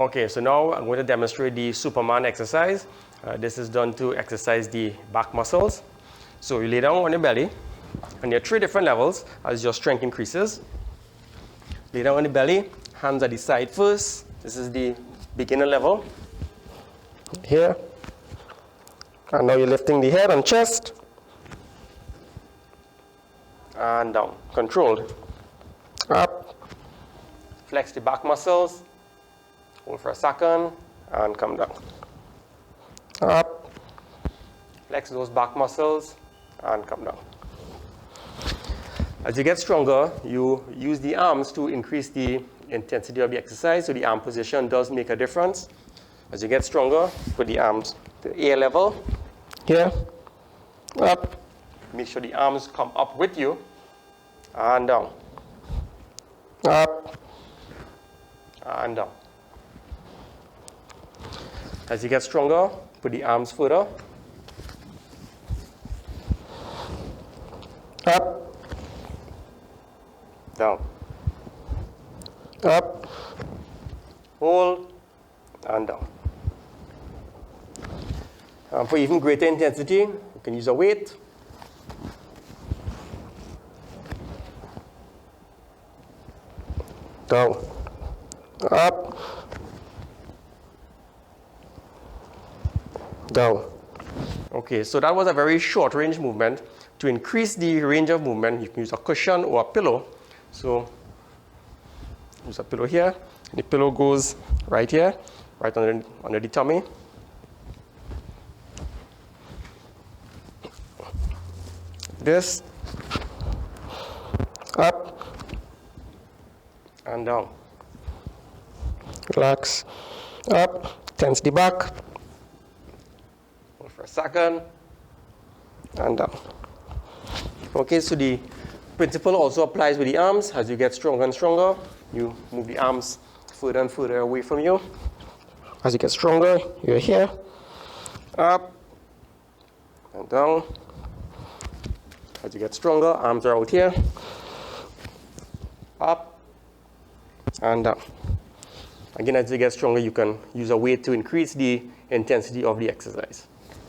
Okay, so now I'm going to demonstrate the Superman exercise. This is done to exercise the back muscles. So you lay down on your belly, and there are 3 different levels as your strength increases. Lay down on the belly, hands at the side first. This is the beginner level. Here. And now you're lifting the head and chest. And down, controlled. Up. Flex the back muscles. Hold for a second, and come down. Up. Flex those back muscles, and come down. As you get stronger, you use the arms to increase the intensity of the exercise, so the arm position does make a difference. As you get stronger, put the arms to ear level, here, up. Make sure the arms come up with you, and down. Up, and down. As you get stronger, put the arms further. Up, down, up, hold, and down. And for even greater intensity, you can use a weight. Down, up, down. Okay, so that was a very short range movement. To increase the range of movement, you can use a cushion or a pillow. So use a pillow here. And the pillow goes right here, right under the tummy. This, up, and down. Relax, up, tense the back. Hold for a second, and down. Okay, so the principle also applies with the arms. As you get stronger and stronger, you move the arms further and further away from you. As you get stronger, you're here, up, and down. As you get stronger, arms are out here, up, and down. Again, as you get stronger, you can use a weight to increase the intensity of the exercise.